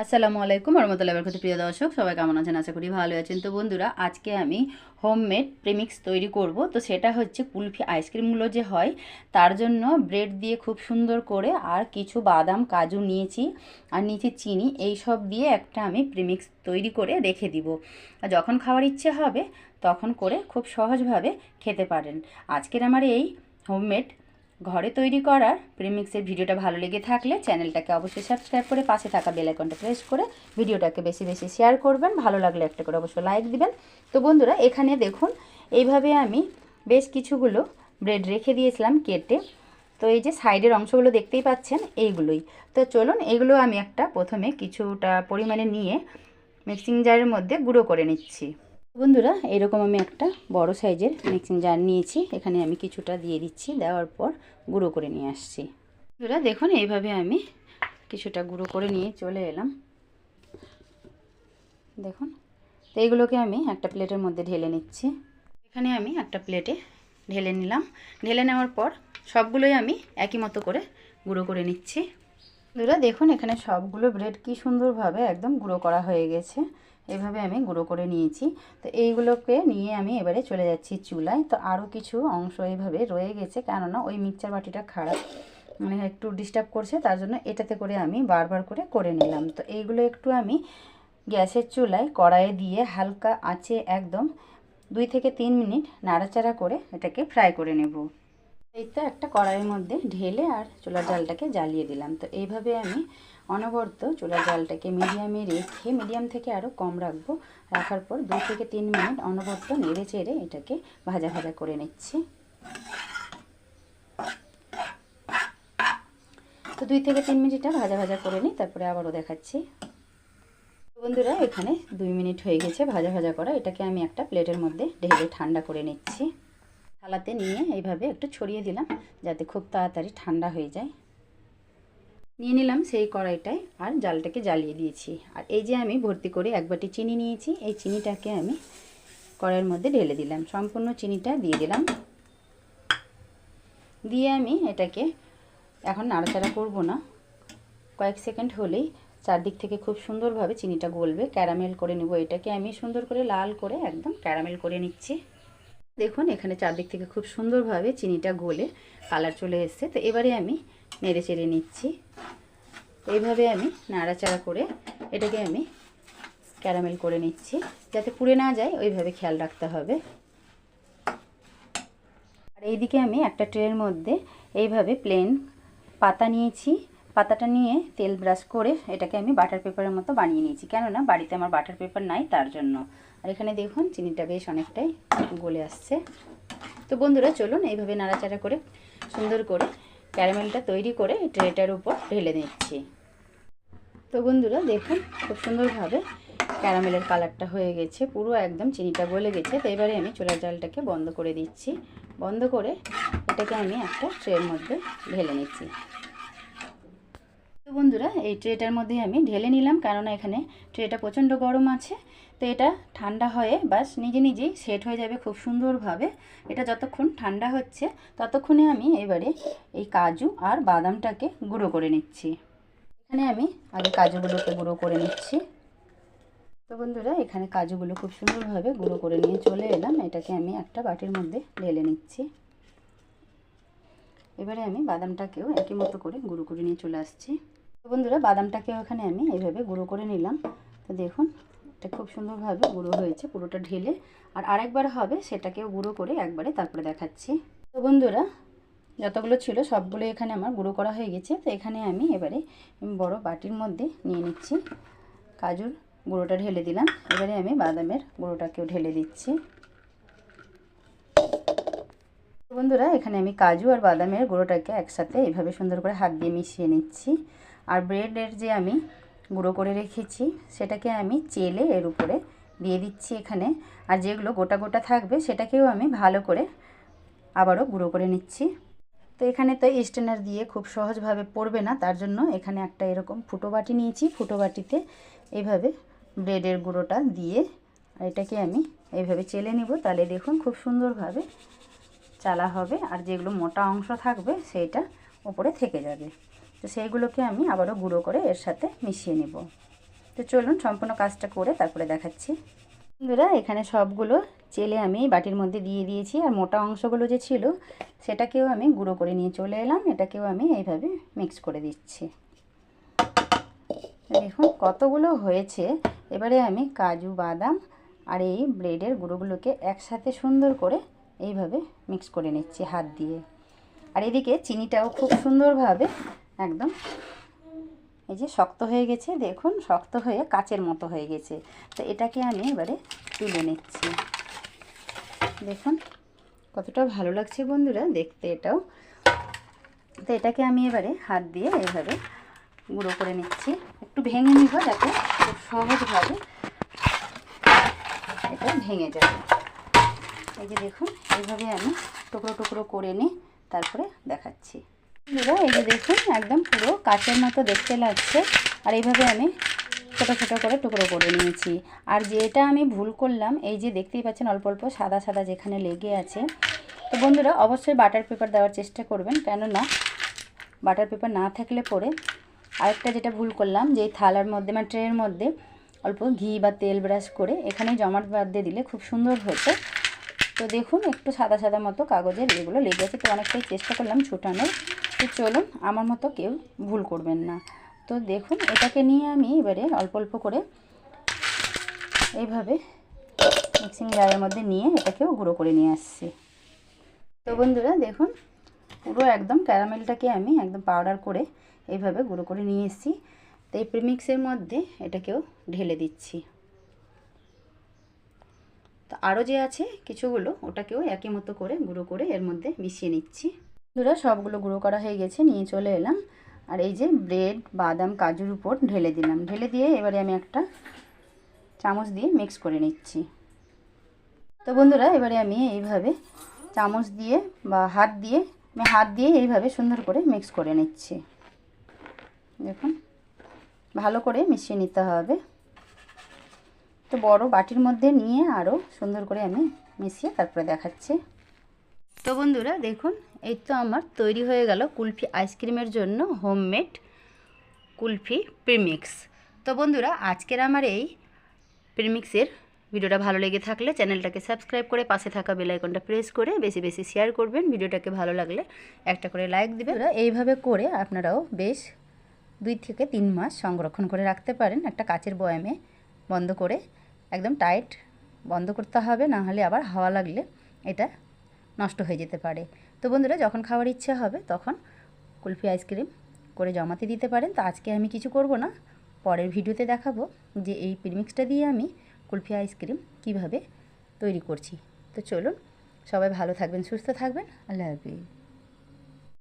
আসসালামু আলাইকুম রহমতুল্লাহি ওয়া বারাকাতুহু। প্রিয় দর্শক সবাই কেমন আছেন? আশা করি ভালো আছেন। তো বন্ধুরা, আজকে আমি হোমমেড প্রেমিক্স তৈরি করব। তো সেটা হচ্ছে কুলফি আইসক্রিমগুলো যে হয় তার জন্য ব্রেড দিয়ে খুব সুন্দর করে আর কিছু বাদাম কাজু নিয়েছি আর নিচে চিনি, এই সব দিয়ে একটা আমি প্রেমিক্স তৈরি করে রেখে দিব। আর যখন খাওয়ার ইচ্ছে হবে তখন করে খুব সহজভাবে খেতে পারেন। আজকের আমার এই হোমমেড ঘরে তৈরি করার প্রেমিক্সের ভিডিওটা ভালো লেগে থাকলে চ্যানেলটাকে অবশ্যই সাবস্ক্রাইব করে পাশে থাকা বেল আইকনটা প্রেস করে ভিডিওটাকে বেশি বেশি শেয়ার করবেন। ভালো লাগলে একটা করে অবশ্যই লাইক দিবেন। তো বন্ধুরা, এখানে দেখুন এইভাবে আমি বেশ কিছুগুলো ব্রেড রেখে দিয়েছিলাম কেটে। তো এই যে সাইডের অংশগুলো দেখতেই পাচ্ছেন, এইগুলোই। তো চলুন এইগুলো আমি প্রথমে কিছুটা পরিমাণে নিয়ে মিক্সিং জারের মধ্যে গুঁড়ো করে নিচ্ছি। বন্ধুরা, এরকম আমি একটা বড় সাইজের মিক্সিং জার নিয়েছি, এখানে আমি কিছুটা দিয়ে দিচ্ছি, দেওয়ার পর গুঁড়ো করে নিয়ে আসছি। বন্ধুরা দেখুন, এইভাবে আমি কিছুটা গুঁড়ো করে নিয়ে চলে এলাম। দেখুন, তো এইগুলোকে আমি একটা প্লেটের মধ্যে ঢেলে নিচ্ছি। এখানে আমি একটা প্লেটে ঢেলে নিলাম। ঢেলে নেওয়ার পর সবগুলোই আমি একই মতো করে গুঁড়ো করে নিচ্ছি। বন্ধুরা দেখুন, এখানে সবগুলো ব্রেড কি সুন্দরভাবে একদম গুঁড়ো করা হয়ে গেছে। এভাবে আমি গুঁড়ো করে নিয়েছি। তো এইগুলোকে নিয়ে আমি এবারে চলে যাচ্ছি চুলায়। তো আরও কিছু অংশ এইভাবে রয়ে গেছে, কেননা ওই মিক্সচার বাটিটা খারাপ, মানে একটু ডিস্টার্ব করছে, তার জন্য এটাতে করে আমি বারবার করে নিলাম। তো এইগুলো একটু আমি গ্যাসের চুলায় কড়াইয়ে দিয়ে হালকা আঁচে একদম 2 থেকে 3 মিনিট নাড়াচাড়া করে এটাকে ফ্রাই করে নেব। এই তো একটা কড়াইয়ের মধ্যে ঢেলে আর চুলার জালটাকে জ্বালিয়ে দিলাম। তো এইভাবে আমি অনবরত চুলার জালটাকে মিডিয়ামে রেখে, মিডিয়াম থেকে আরও কম রাখবো, রাখার পর 2 থেকে 3 মিনিট অনবরত নেড়ে চেড়ে এটাকে ভাজা ভাজা করে নিচ্ছি। তো 2 থেকে 3 মিনিটটা ভাজা ভাজা করে নিই, তারপরে আবারও দেখাচ্ছি। বন্ধুরা, এখানে 2 মিনিট হয়ে গেছে ভাজা ভাজা করা। এটাকে আমি একটা প্লেটের মধ্যে ঢেলে ঠান্ডা করে নিচ্ছি। থালাতে নিয়ে এইভাবে একটু ছড়িয়ে দিলাম যাতে খুব তাড়াতাড়ি ঠান্ডা হয়ে যায়। নিয়ে নিলাম সেই কড়াইটায় আর জালটাকে জ্বালিয়ে দিয়েছি। আর এই যে আমি ভর্তি করে 1 বাটি চিনি নিয়েছি, এই চিনিটাকে আমি কড়াইয়ের মধ্যে ঢেলে দিলাম। সম্পূর্ণ চিনিটা দিয়ে দিলাম। দিয়ে আমি এটাকে এখন নাড়াচাড়া করব না, কয়েক সেকেন্ড হলেই চারদিক থেকে খুব সুন্দরভাবে চিনিটা গলবে, ক্যারামেল করে নেব। এটাকে আমি সুন্দর করে লাল করে একদম ক্যারামেল করে নিচ্ছি। দেখুন, এখানে চারদিক থেকে খুব সুন্দরভাবে চিনিটা গলে কালার চলে এসেছে। তো এবারে আমি নেড়ে চেড়ে নিচ্ছি। এইভাবে আমি নাড়াচাড়া করে এটাকে আমি ক্যারামেল করে নিচ্ছি, যাতে পুড়ে না যায় ওইভাবে খেয়াল রাখতে হবে। আর এইদিকে আমি একটা ট্রের মধ্যে এইভাবে প্লেন পাতা নিয়েছি। পাতাটা নিয়ে তেল ব্রাশ করে এটাকে আমি বাটার পেপারের মতো বানিয়ে নিয়েছি, কেননা বাড়িতে আমার বাটার পেপার নাই, তার জন্য। আর এখানে দেখুন চিনিটা বেশ অনেকটাই গলে আসছে। তো বন্ধুরা চলুন এইভাবে নাড়াচাড়া করে সুন্দর করে ক্যারামেলটা তৈরি করে ট্রেটার উপর ঢেলে নিচ্ছি। তো বন্ধুরা দেখুন, খুব সুন্দরভাবে ক্যারামেলের কালারটা হয়ে গেছে, পুরো একদম চিনিটা গলে গেছে। তো এবারে আমি চুলার জালটাকে বন্ধ করে দিচ্ছি। বন্ধ করে এটাকে আমি একটা ট্রের মধ্যে ঢেলে নিচ্ছি। তো বন্ধুরা, এই ট্রেটার মধ্যে আমি ঢেলে নিলাম, কেননা এখানে ট্রেটা প্রচণ্ড গরম আছে। তো এটা ঠান্ডা হয়ে বাস নিজে নিজেই সেট হয়ে যাবে খুব সুন্দরভাবে। এটা যতক্ষণ ঠান্ডা হচ্ছে ততক্ষণে আমি এবারে এই কাজু আর বাদামটাকে গুঁড়ো করে নিচ্ছি। এখানে আমি আগে কাজুগুলোকে গুঁড়ো করে নিচ্ছি। তো বন্ধুরা, এখানে কাজুগুলো খুব সুন্দরভাবে গুঁড়ো করে নিয়ে চলে এলাম। এটাকে আমি একটা বাটির মধ্যে ঢেলে নিচ্ছি। এবারে আমি বাদামটাকেও একই মতো করে গুঁড়ো করে নিয়ে চলে আসছি। তো বন্ধুরা, বাদামটাকেও এখানে আমি এইভাবে গুঁড়ো করে নিলাম। তো দেখুন, এটা খুব সুন্দরভাবে গুঁড়ো হয়েছে পুরোটা ঢেলে। আর আরেকবার হবে, সেটাকেও গুঁড়ো করে একবারে তারপরে দেখাচ্ছি। তো বন্ধুরা, যতগুলো ছিল সবগুলো এখানে আমার গুঁড়ো করা হয়ে গেছে। তো এখানে আমি এবারে বড় বাটির মধ্যে নিয়ে নিচ্ছি। কাজুর গুঁড়োটা ঢেলে দিলাম, এবারে আমি বাদামের গুঁড়োটাকেও ঢেলে দিচ্ছি। বন্ধুরা, এখানে আমি কাজু আর বাদামের গুঁড়োটাকে একসাথে এইভাবে সুন্দর করে হাত দিয়ে মিশিয়ে নিচ্ছি। আর ব্রেডের যে আমি গুঁড়ো করে রেখেছি সেটাকে আমি চেলে এর উপরে দিয়ে দিচ্ছি এখানে। আর যেগুলো গোটা গোটা থাকবে সেটাকেও আমি ভালো করে আবারও গুঁড়ো করে নিচ্ছি। তো এখানে তো স্ট্রেনার দিয়ে খুব সহজভাবে পড়বে না, তার জন্য এখানে একটা এরকম ফুটো বাটি নিয়েছি। ফুটো বাটিতে এইভাবে ব্রেডের গুঁড়োটা দিয়ে এটাকে আমি এইভাবে চেলে নিব। তাহলে দেখুন খুব সুন্দরভাবে চালা হবে, আর যেগুলো মোটা অংশ থাকবে সেইটা ওপরে থেকে যাবে। তো সেইগুলোকে আমি আবারও গুঁড়ো করে এর সাথে মিশিয়ে নেব। তো চলুন সম্পূর্ণ কাজটা করে তারপরে দেখাচ্ছি। বন্ধুরা এখানে সবগুলো চেলে আমি বাটির মধ্যে দিয়ে দিয়েছি, আর মোটা অংশগুলো যে ছিল সেটাকেও আমি গুঁড়ো করে নিয়ে চলে এলাম। এটাকেও আমি এইভাবে মিক্স করে দিচ্ছি। দেখুন কতগুলো হয়েছে। এবারে আমি কাজু বাদাম আর এই ব্রেডের গুঁড়োগুলোকে একসাথে সুন্দর করে এইভাবে মিক্স করে নিচ্ছি হাত দিয়ে। আর এদিকে চিনিটাও খুব সুন্দরভাবে একদম এই যে শক্ত হয়ে গেছে, দেখুন শক্ত হয়ে কাচের মতো হয়ে গেছে। তো এটাকে আমি এবারে তুলে নিচ্ছি। দেখুন কতটা ভালো লাগছে বন্ধুরা দেখতে এটাও। তো এটাকে আমি এবারে হাত দিয়ে এইভাবে গুঁড়ো করে নিচ্ছি। একটু ভেঙে নিব যাতে খুব সহজভাবে এটা ভেঙে যাবে। এই যে দেখুন এইভাবে আমি টুকরো টুকরো করে নিই, তারপরে দেখাচ্ছি। বন্ধুরা এই যে দেখুন একদম পুরো কাচের মতো দেখতে লাগছে। আর এইভাবে আমি ছোটো ছোটো করে টুকরো করে নিয়েছি। আর যেটা আমি ভুল করলাম, এই যে দেখতেই পাচ্ছেন অল্প অল্প সাদা সাদা যেখানে লেগে আছে, তো বন্ধুরা অবশ্যই বাটার পেপার দেওয়ার চেষ্টা করবেন, কেননা বাটার পেপার না থাকলে পরে আরেকটা যেটা ভুল করলাম, যে থালার মধ্যে মানে ট্রের মধ্যে অল্প ঘি বা তেল ব্রাশ করে এখানে জমাট বাঁধতে দিলে খুব সুন্দর হতো। তো দেখুন একটু সাদা সাদা মতো কাগজের এগুলো লেগে আছে, তো অনেকটাই চেষ্টা করলাম ছুটানোর। তো চলুন আমার মতো কেউ ভুল করবেন না। তো দেখুন এটাকে নিয়ে আমি এবারে অল্প অল্প করে এইভাবে মিক্সিং জারের মধ্যে নিয়ে এটাকেও গুঁড়ো করে নিয়ে আসছি। তো বন্ধুরা দেখুন পুরো একদম ক্যারামেলটাকে আমি একদম পাউডার করে এইভাবে গুঁড়ো করে নিয়ে এসেছি। তো এই প্রিমিক্সের মধ্যে এটাকেও ঢেলে দিচ্ছি। তো আরও যে আছে কিছুগুলো ওটাকেও একই মতো করে গুঁড়ো করে এর মধ্যে মিশিয়ে নিচ্ছি। বন্ধুরা সবগুলো গুঁড়ো করা হয়ে গেছে, নিয়ে চলে এলাম। আর এই যে ব্রেড বাদাম কাজুর উপর ঢেলে দিলাম। ঢেলে দিয়ে এবারে আমি একটা চামচ দিয়ে মিক্স করে নিচ্ছি। তো বন্ধুরা এবারে আমি এইভাবে চামচ দিয়ে বা হাত দিয়ে এইভাবে সুন্দর করে মিক্স করে নিচ্ছি। দেখুন ভালো করে মিশিয়ে নিতে হবে। তো বড় বাটির মধ্যে নিয়ে আরও সুন্দর করে আমি মিশিয়ে তারপরে দেখাচ্ছি। তো বন্ধুরা দেখুন এই তো আমার তৈরি হয়ে গেল কুলফি আইসক্রিমের জন্য হোমমেড কুলফি প্রিমিক্স। তো বন্ধুরা আজকের আমার এই প্রিমিক্সের ভিডিওটা ভালো লেগে থাকলে চ্যানেলটাকে সাবস্ক্রাইব করে পাশে থাকা বেল আইকনটা প্রেস করে বেশি বেশি শেয়ার করবেন। ভিডিওটাকে ভালো লাগলে একটা করে লাইক দিবেন। এইভাবে করে আপনারাও বেশ 2 থেকে 3 মাস সংরক্ষণ করে রাখতে পারেন একটা কাচের বয়ামে বন্ধ করে। একদম টাইট বন্ধ করতে হবে, না হলে আবার হাওয়া লাগলে এটা নষ্ট হয়ে যেতে পারে। তো বন্ধুরা যখন খাওয়ার ইচ্ছা হবে তখন কুলফি আইসক্রিম করে জমাতে দিতে পারেন। তো আজকে আমি কিছু করব না, পরের ভিডিওতে দেখাবো যে এই প্রিমিক্সটা দিয়ে আমি কুলফি আইসক্রিম কিভাবে তৈরি করছি। তো চলুন সবাই ভালো থাকবেন, সুস্থ থাকবেন। আল্লাহ হাফেজ।